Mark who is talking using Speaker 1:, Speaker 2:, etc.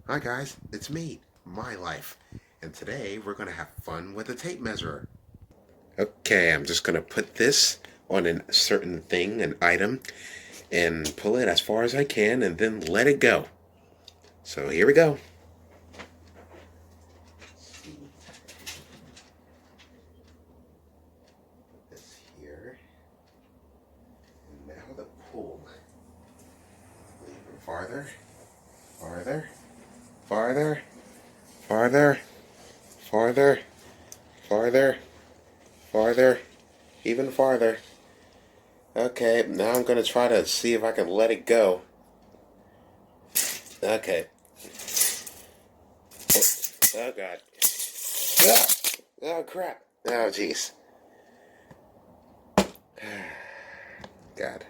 Speaker 1: Hi guys, it's me, My Life, and today we're going to have fun with a tape measure. Okay, I'm just going to put this on a certain thing, an item, and pull it as far as I can and then let it go. So here we go. This here, and now the pull. Even farther, farther, farther, farther, farther, farther, farther, even farther. Okay, now I'm going to try to see if I can let it go. Okay. Oh, God. Ah! Oh, crap. Oh, jeez. God.